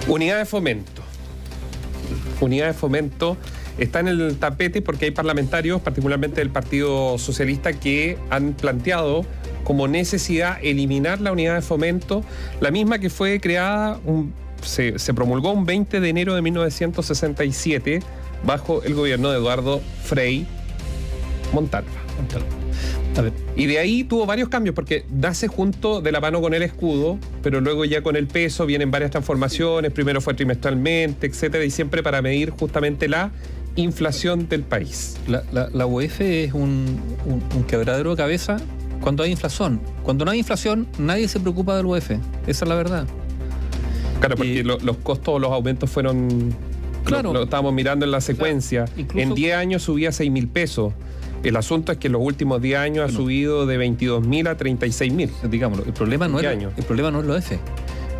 Unidad de Fomento. Unidad de Fomento está en el tapete porque hay parlamentarios, particularmente del Partido Socialista, que han planteado como necesidad eliminar la Unidad de Fomento, la misma que fue creada, se promulgó un 20 de enero de 1967 bajo el gobierno de Eduardo Frei Montalva. A ver. Y de ahí tuvo varios cambios porque nace junto de la mano con el escudo, pero luego ya con el peso vienen varias transformaciones, primero fue trimestralmente, etcétera, y siempre para medir justamente la inflación del país. La UEF es un quebradero de cabeza cuando hay inflación. Cuando no hay inflación, nadie se preocupa del UEF. Esa es la verdad. Claro, porque los costos, los aumentos fueron... Claro. Lo estábamos mirando en la secuencia. Claro, incluso, en 10 años subía 6.000 pesos. El asunto es que en los últimos 10 años ha subido de 22.000 a 36.000. Digámoslo, el problema no es el UEF.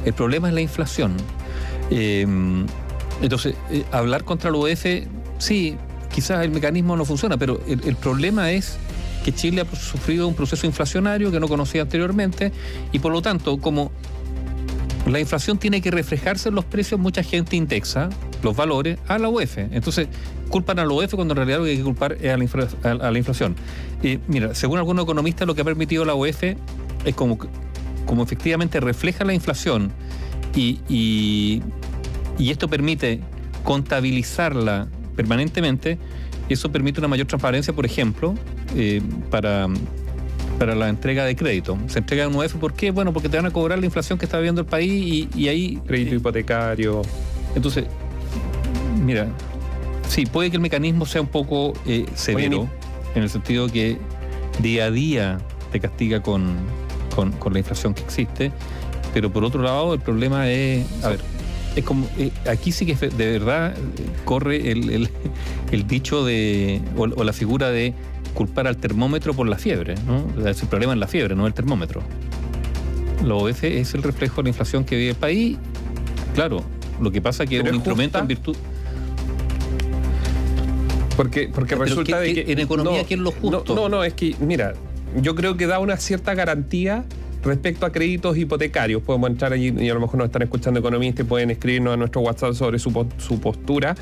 El problema es la inflación. Entonces, hablar contra el UEF, sí, quizás el mecanismo no funciona, pero el problema es que Chile ha sufrido un proceso inflacionario que no conocía anteriormente y por lo tanto, como la inflación tiene que reflejarse en los precios, mucha gente indexa los valores a la UEF. Entonces, culpan a la UEF cuando en realidad lo que hay que culpar es a la inflación. Mira, según algunos economistas, lo que ha permitido la UEF es como efectivamente refleja la inflación y esto permite contabilizarla permanentemente. Eso permite una mayor transparencia, por ejemplo, para la entrega de crédito. Se entrega un UEF, ¿por qué? Bueno, porque te van a cobrar la inflación que está viviendo el país y ahí... Crédito hipotecario. Entonces, mira, sí, puede que el mecanismo sea un poco severo, en el sentido que día a día te castiga con la inflación que existe, pero por otro lado el problema es... A ver, es como... aquí sí que de verdad corre el dicho o la figura de culpar al termómetro por la fiebre, ¿no? O sea, el problema es la fiebre, no el termómetro. La UEF es el reflejo de la inflación que vive el país. Claro, lo que pasa es que es un instrumento en virtud... Porque resulta de que... En economía, ¿qué es lo justo? No, es que, mira, yo creo que da una cierta garantía respecto a créditos hipotecarios. Podemos entrar allí y a lo mejor nos están escuchando economistas y pueden escribirnos a nuestro WhatsApp sobre su postura,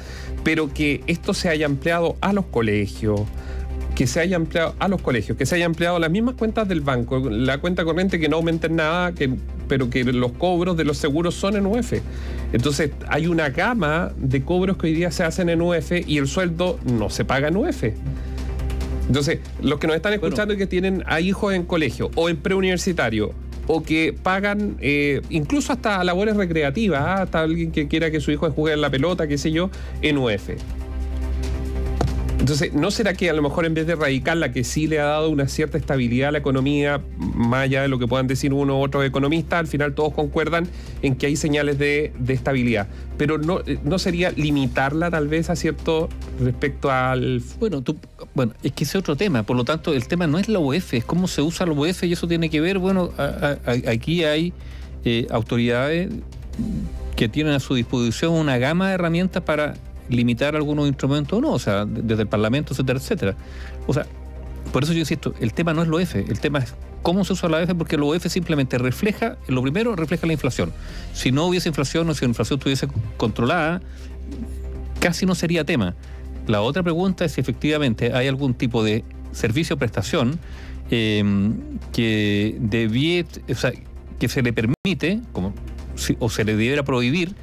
pero que esto se haya ampliado a los colegios, que se haya ampliado a las mismas cuentas del banco, la cuenta corriente que no aumenten nada, pero que los cobros de los seguros son en UEF. Entonces hay una gama de cobros que hoy día se hacen en UEF y el sueldo no se paga en UEF. Entonces, los que nos están escuchando y que tienen a hijos en colegio o en preuniversitario o que pagan incluso hasta labores recreativas, hasta alguien que quiera que su hijo juegue en la pelota, qué sé yo, en UEF. Entonces, ¿no será que a lo mejor en vez de erradicarla, que sí le ha dado una cierta estabilidad a la economía, más allá de lo que puedan decir uno u otro economistas, al final todos concuerdan en que hay señales de estabilidad? Pero ¿no sería limitarla tal vez a cierto respecto al...? Bueno, es que ese es otro tema. Por lo tanto, el tema no es la UEF, es cómo se usa la UEF y eso tiene que ver, aquí hay autoridades que tienen a su disposición una gama de herramientas para limitar algunos instrumentos o no, o sea, desde el Parlamento, etcétera, etcétera. O sea, por eso yo insisto, el tema no es la UEF, el tema es cómo se usa la UEF, porque la UEF simplemente refleja la inflación. Si no hubiese inflación o si la inflación estuviese controlada, casi no sería tema. La otra pregunta es si efectivamente hay algún tipo de servicio o prestación que se le permite, o se le debiera prohibir,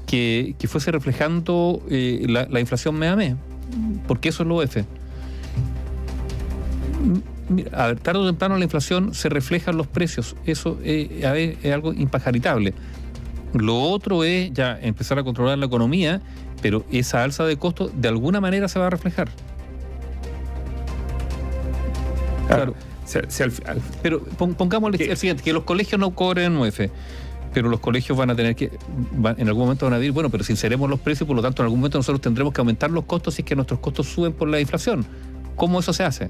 que fuese reflejando la inflación mes a mes, porque eso es lo UEF. Mira, a ver, tarde o temprano la inflación se refleja en los precios, eso es algo impajaritable. Lo otro es ya empezar a controlar la economía, pero esa alza de costos de alguna manera se va a reflejar. Claro. Pero pongamos el siguiente, que los colegios no cobren UEF. Pero los colegios van a tener en algún momento van a decir, bueno, pero sinceremos los precios, por lo tanto en algún momento nosotros tendremos que aumentar los costos si es que nuestros costos suben por la inflación. ¿Cómo eso se hace?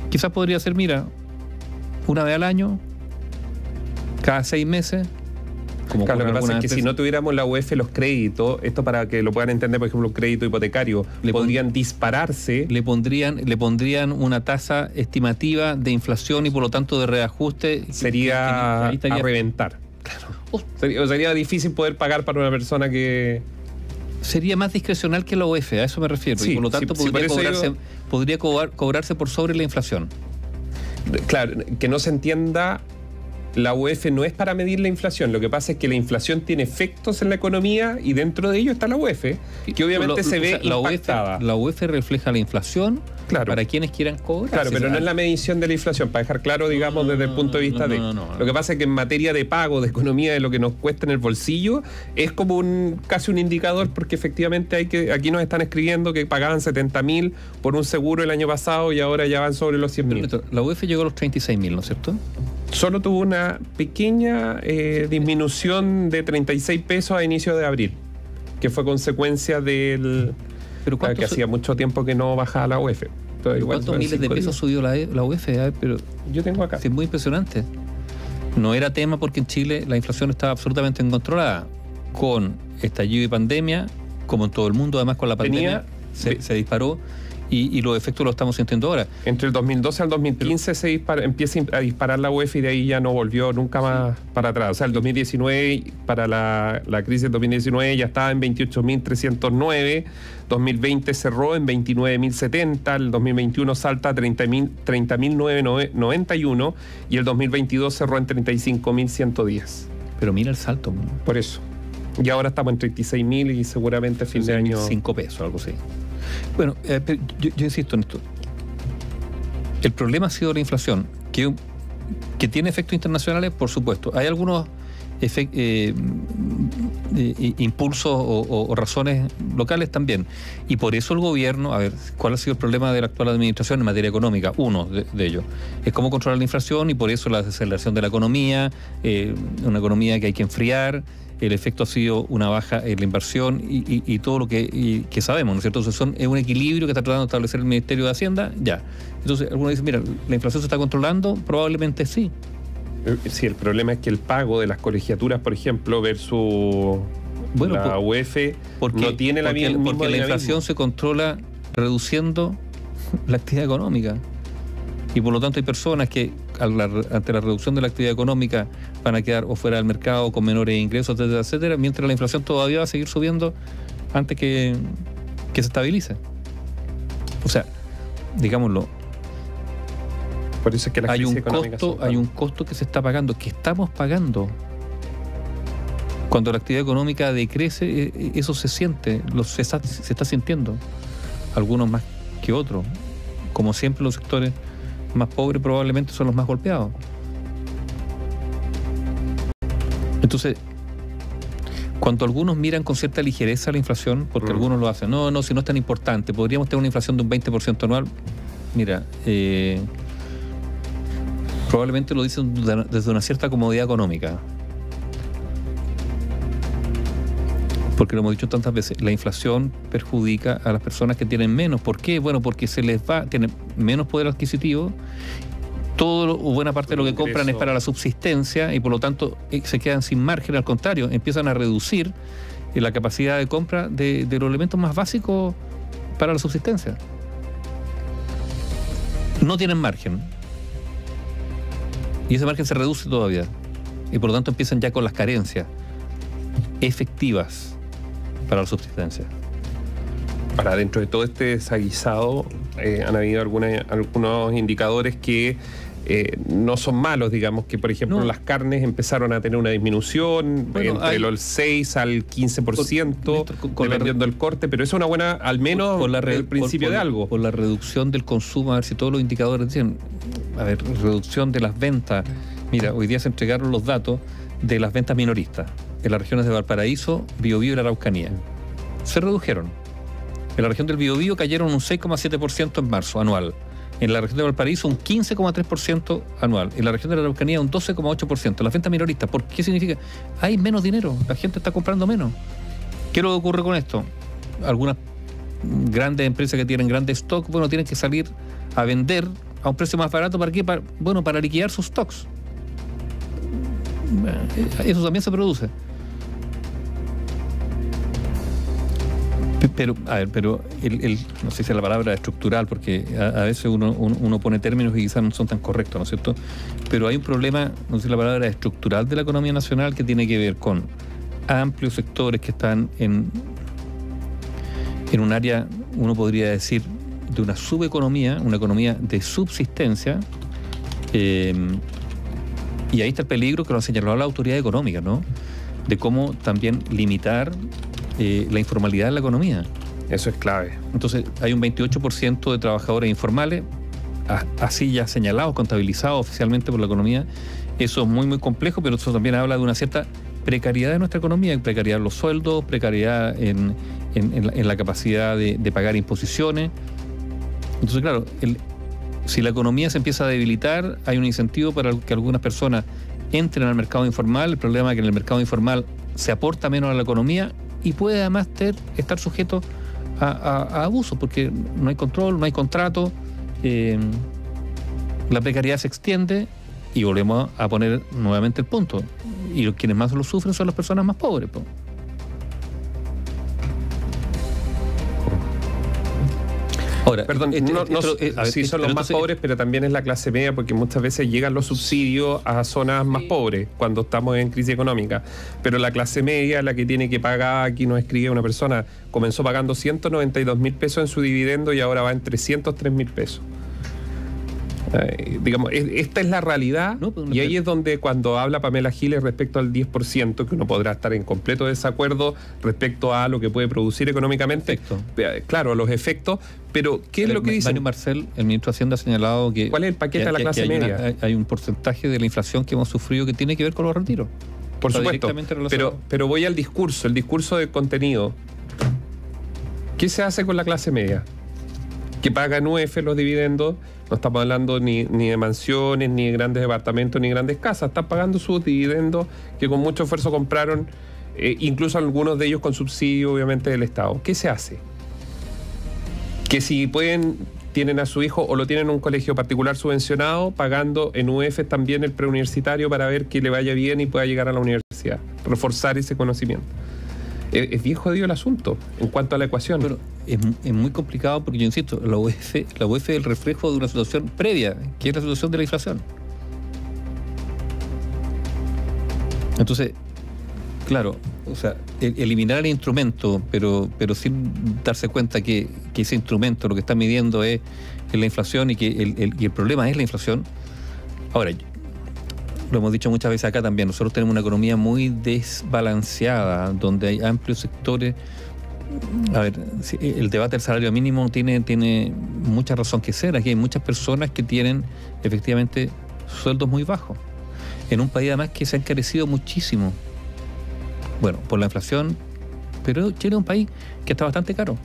Quizás podría ser, mira, una vez al año, cada 6 meses. Claro, lo que pasa es que si no tuviéramos la UEF, los créditos, esto para que lo puedan entender, por ejemplo, un crédito hipotecario, podrían dispararse. Le pondrían una tasa estimativa de inflación y por lo tanto de reajuste. Sería a reventar. Claro. Sería difícil poder pagar para una persona que... Sería más discrecional que la UEF, a eso me refiero. Sí, y por lo tanto podría cobrarse por sobre la inflación. Claro, que no se entienda, la UEF no es para medir la inflación. Lo que pasa es que la inflación tiene efectos en la economía y dentro de ello está la UEF, que obviamente se ve impactada. La UEF refleja la inflación, claro, para quienes quieran cobrar. Claro, pero no es la medición de la inflación, para dejar claro, digamos, desde el punto de vista de... Lo que pasa es que en materia de pago, de economía, de lo que nos cuesta en el bolsillo, es como casi un indicador, porque efectivamente aquí nos están escribiendo que pagaban 70.000 por un seguro el año pasado y ahora ya van sobre los 100.000. La UEF llegó a los 36.000, ¿no es cierto? Solo tuvo una pequeña disminución de 36 pesos a inicio de abril, que fue consecuencia del... ¿Pero que hacía mucho tiempo que no bajaba la UEF. ¿Cuántos miles de pesos subió la UEF? Pero yo tengo acá. Sí, es muy impresionante. No era tema porque en Chile la inflación estaba absolutamente incontrolada. Con estallido y pandemia, como en todo el mundo, además con la pandemia se disparó. Y los efectos los estamos sintiendo ahora. Entre el 2012 al 2015 empieza a disparar la UEF y de ahí ya no volvió nunca más para atrás. O sea, el 2019, para la crisis del 2019 ya estaba en 28.309, 2020 cerró en 29.070, el 2021 salta a 30.991 y el 2022 cerró en 35.110. Pero mira el salto. Por eso. Y ahora estamos en 36.000 y seguramente fin de año... 5 pesos, algo así. Bueno, yo insisto en esto. El problema ha sido la inflación, que tiene efectos internacionales, por supuesto. Hay algunos impulsos o razones locales también. Y por eso el gobierno, a ver, ¿cuál ha sido el problema de la actual administración en materia económica? Uno de ellos es cómo controlar la inflación y por eso la desaceleración de la economía, una economía que hay que enfriar. El efecto ha sido una baja en la inversión y todo lo que sabemos, ¿no es cierto? Entonces es un equilibrio que está tratando de establecer el Ministerio de Hacienda, ya. Entonces algunos dicen, mira, ¿la inflación se está controlando? Probablemente sí. Sí, el problema es que el pago de las colegiaturas, por ejemplo, versus la UEF, no tiene la misma... Porque la inflación se controla reduciendo la actividad económica. Y por lo tanto hay personas que ante la reducción de la actividad económica van a quedar o fuera del mercado con menores ingresos, etcétera, etcétera, mientras la inflación todavía va a seguir subiendo antes que se estabilice. O sea, digámoslo, por eso es que hay un costo que se está pagando, que estamos pagando. Cuando la actividad económica decrece, eso se siente, se está sintiendo. Algunos más que otros. Como siempre, los sectores más pobres probablemente son los más golpeados. Entonces, cuando algunos miran con cierta ligereza la inflación, porque algunos lo hacen, no, si no es tan importante, podríamos tener una inflación de un 20% anual. Mira, probablemente lo dicen desde una cierta comodidad económica. Porque lo hemos dicho tantas veces, la inflación perjudica a las personas que tienen menos. ¿Por qué? Bueno, porque tienen menos poder adquisitivo, todo o buena parte de lo que compran es para la subsistencia y por lo tanto se quedan sin margen, al contrario, empiezan a reducir la capacidad de compra de los elementos más básicos para la subsistencia. No tienen margen. Y ese margen se reduce todavía. Y por lo tanto empiezan ya con las carencias efectivas para la subsistencia. Ahora, dentro de todo este desaguisado, han habido algunos indicadores que no son malos, digamos, que por ejemplo las carnes empezaron a tener una disminución entre el 6 al 15%, dependiendo del corte, pero eso es una buena, al menos el principio de algo. Por la reducción del consumo, a ver si todos los indicadores dicen, a ver, reducción de las ventas. Mira, hoy día se entregaron los datos de las ventas minoristas en las regiones de Valparaíso, Biobío y la Araucanía. Se redujeron. En la región del Biobío cayeron un 6,7% en marzo anual. En la región de Valparaíso un 15,3% anual. En la región de la Araucanía un 12,8%. Las ventas minoristas, ¿por qué significa? Hay menos dinero, la gente está comprando menos. ¿Qué es lo que ocurre con esto? Algunas grandes empresas que tienen grandes stocks, tienen que salir a vender a un precio más barato. ¿Para qué? Para liquidar sus stocks. Eso también se produce. Pero, a ver, no sé si es la palabra estructural, porque a veces uno pone términos que quizás no son tan correctos, ¿no es cierto? Pero hay un problema, no sé si la palabra estructural de la economía nacional, que tiene que ver con amplios sectores que están en un área, uno podría decir, de una subeconomía, una economía de subsistencia, y ahí está el peligro que lo ha señalado la autoridad económica, ¿no? De cómo también limitar la informalidad en la economía. Eso es clave. Entonces, hay un 28% de trabajadores informales, así ya señalados, contabilizados oficialmente por la economía. Eso es muy, muy complejo, pero eso también habla de una cierta precariedad de nuestra economía, precariedad en los sueldos, precariedad en la capacidad de pagar imposiciones. Entonces, claro, si la economía se empieza a debilitar, hay un incentivo para que algunas personas entren al mercado informal. El problema es que en el mercado informal se aporta menos a la economía y puede además estar sujeto a abusos, porque no hay control, no hay contrato, la precariedad se extiende y volvemos a poner nuevamente el punto. Y quienes más lo sufren son las personas más pobres, po. Ahora, perdón, sí son los más pobres, pero también es la clase media, porque muchas veces llegan los subsidios a zonas más pobres cuando estamos en crisis económica. Pero la clase media, la que tiene que pagar, aquí nos escribe una persona, comenzó pagando 192.000 pesos en su dividendo y ahora va en 303.000 pesos. Digamos, esta es la realidad, y ahí es donde cuando habla Pamela Giles respecto al 10%, que uno podrá estar en completo desacuerdo respecto a lo que puede producir económicamente, claro, los efectos, pero ¿qué es lo que dice? Mario Marcel, el ministro de Hacienda, ha señalado que... ¿Cuál es el paquete de la clase media? Hay un porcentaje de la inflación que hemos sufrido que tiene que ver con los retiros. Por supuesto, pero voy al discurso, el discurso del contenido. ¿Qué se hace con la clase media? Que paga en UF los dividendos. No estamos hablando ni de mansiones, ni de grandes departamentos, ni grandes casas. Están pagando sus dividendos que con mucho esfuerzo compraron, incluso algunos de ellos con subsidio, obviamente, del Estado. ¿Qué se hace? Que si pueden, tienen a su hijo o lo tienen en un colegio particular subvencionado, pagando en UF también el preuniversitario para ver que le vaya bien y pueda llegar a la universidad. Reforzar ese conocimiento. Es bien jodido el asunto en cuanto a la ecuación. Pero es muy complicado porque, yo insisto, la UF es el reflejo de una situación previa, que es la situación de la inflación. Entonces, claro, o sea, eliminar el instrumento, pero sin darse cuenta que ese instrumento lo que está midiendo es la inflación y que el problema es la inflación. Ahora, lo hemos dicho muchas veces acá también, nosotros tenemos una economía muy desbalanceada, donde hay amplios sectores. A ver, el debate del salario mínimo tiene mucha razón que ser. Aquí hay muchas personas que tienen efectivamente sueldos muy bajos, en un país además que se ha encarecido muchísimo, bueno, por la inflación, pero Chile es un país que está bastante caro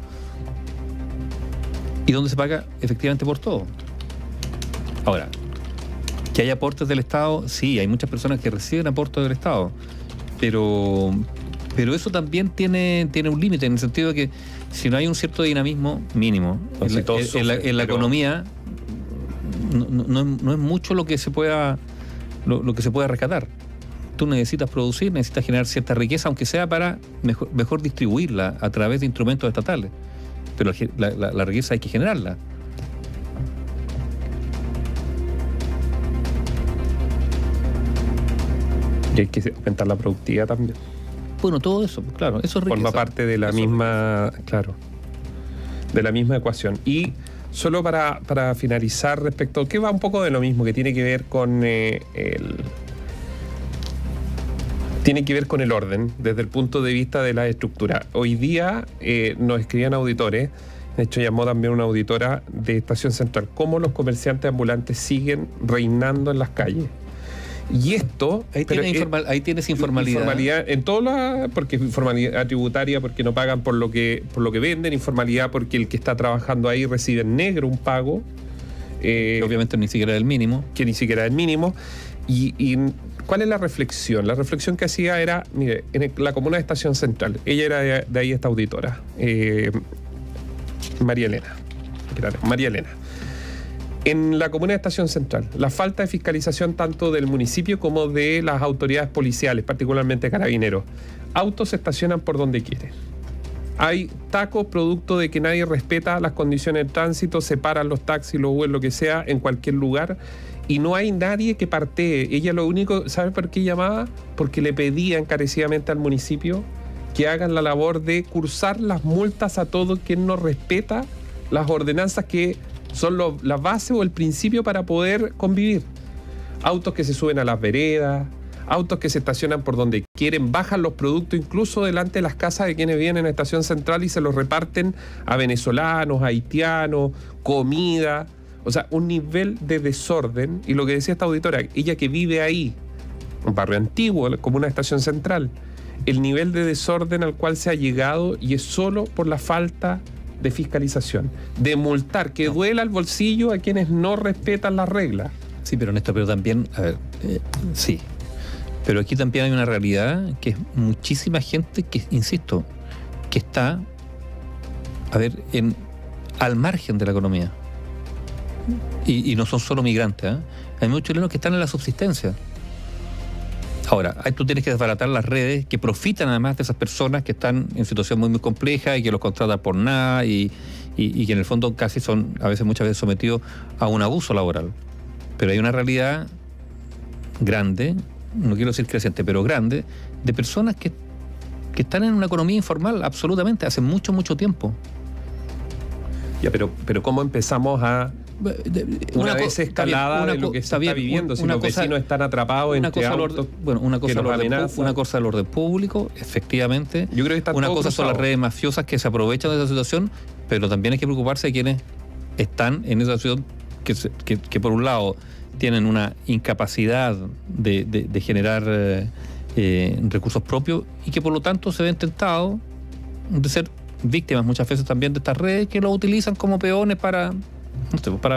y donde se paga efectivamente por todo. Ahora, que hay aportes del Estado, sí, hay muchas personas que reciben aportes del Estado, pero eso también tiene un límite, en el sentido de que si no hay un cierto dinamismo mínimo en la economía, no es mucho lo que se pueda lo que se pueda rescatar. Tú necesitas producir, necesitas generar cierta riqueza, aunque sea para mejor distribuirla a través de instrumentos estatales, pero la riqueza hay que generarla. Y hay que aumentar la productividad también. Bueno, todo eso, claro, eso es riqueza. Forma parte de la misma, claro, de la misma ecuación. Y solo para finalizar respecto, que va un poco de lo mismo, que tiene que ver con tiene que ver con el orden, desde el punto de vista de la estructura. Hoy día nos escribían auditores, de hecho llamó también una auditora de Estación Central, cómo los comerciantes ambulantes siguen reinando en las calles. Y esto... Ahí tienes informalidad. Informalidad en todas porque informalidad tributaria, porque no pagan por lo que venden, informalidad porque el que está trabajando ahí recibe en negro un pago. Que obviamente ni siquiera es el mínimo. Que ni siquiera es el mínimo. Y ¿cuál es la reflexión? La reflexión que hacía era, mire, en la comuna de Estación Central, ella era de ahí esta auditora, María Elena. En la comuna de Estación Central, la falta de fiscalización tanto del municipio como de las autoridades policiales, particularmente carabineros. Autos se estacionan por donde quieren. hay tacos producto de que nadie respeta las condiciones de tránsito, separan los taxis, los Uber, lo que sea, en cualquier lugar, y no hay nadie que partee. Ella lo único, ¿sabe por qué llamaba? Porque le pedía encarecidamente al municipio que hagan la labor de cursar las multas a todo quien no respeta las ordenanzas que son la base o el principio para poder convivir. Autos que se suben a las veredas, autos que se estacionan por donde quieren, bajan los productos incluso delante de las casas de quienes vienen a Estación Central y se los reparten a venezolanos, haitianos, comida. O sea, un nivel de desorden. Y lo que decía esta auditora, ella que vive ahí, un barrio antiguo, como una Estación Central, el nivel de desorden al cual se ha llegado, y es solo por la falta de fiscalización, de multar, que duela el bolsillo a quienes no respetan las reglas. Sí, pero Néstor, pero también, a ver, sí, pero aquí también hay una realidad que es muchísima gente que, insisto, que está, a ver, al margen de la economía. Y no son solo migrantes, ¿eh? Hay muchos chilenos que están en la subsistencia. Ahora, ahí tú tienes que desbaratar las redes que profitan además de esas personas que están en situación muy, muy compleja y que los contratan por nada y que en el fondo casi son, muchas veces sometidos a un abuso laboral. Pero hay una realidad grande, no quiero decir creciente, pero grande, de personas que están en una economía informal absolutamente hace mucho, mucho tiempo. Ya, pero ¿cómo empezamos a una desescalada de lo que se está viviendo? Si los vecinos están atrapados entre autos, una cosa al orden público, efectivamente. Yo creo que está una todo cosa cruzado. son las redes mafiosas que se aprovechan de esa situación, pero también hay que preocuparse de quienes están en esa situación que por un lado tienen una incapacidad de generar recursos propios y que por lo tanto se ven tentados de ser víctimas muchas veces también de estas redes que lo utilizan como peones para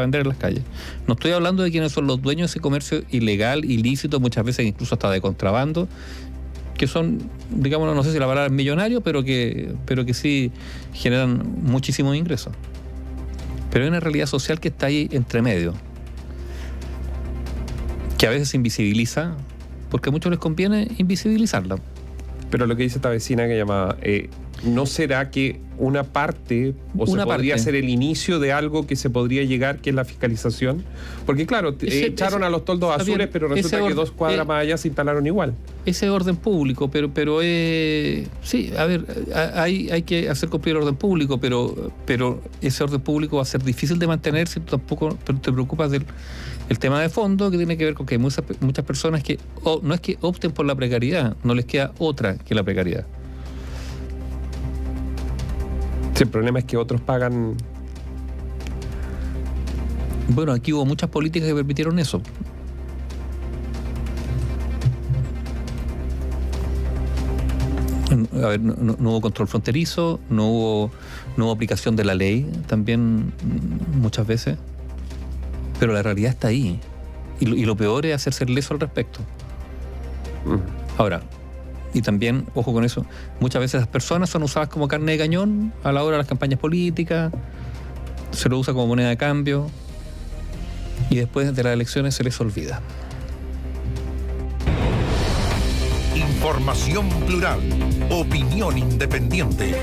vender en las calles. No estoy hablando de quienes son los dueños de ese comercio ilegal, ilícito, muchas veces incluso hasta de contrabando, que son, digamos, no sé si la palabra es millonario, pero que sí generan muchísimos ingresos. Pero hay una realidad social que está ahí entre medio, que a veces se invisibiliza, porque a muchos les conviene invisibilizarla. Pero lo que dice esta vecina que llamaba, ¿no será que una parte podría ser el inicio de algo que se podría llegar, que es la fiscalización? Porque claro, echaron a los toldos azules, bien, pero resulta que 2 cuadras más allá se instalaron igual. Ese orden público, pero sí, a ver, hay que hacer cumplir el orden público, pero ese orden público va a ser difícil de mantener si tú tampoco te preocupas del tema de fondo, que tiene que ver con que hay muchas personas que no es que opten por la precariedad, no les queda otra que la precariedad. Sí, el problema es que otros pagan. Bueno, aquí hubo muchas políticas que permitieron eso. A ver, no hubo control fronterizo, no hubo aplicación de la ley también muchas veces. Pero la realidad está ahí. Y lo peor es hacerse leso al respecto. Ahora, y también, ojo con eso, muchas veces las personas son usadas como carne de cañón a la hora de las campañas políticas, se lo usa como moneda de cambio, y después de las elecciones se les olvida. Información plural, opinión independiente.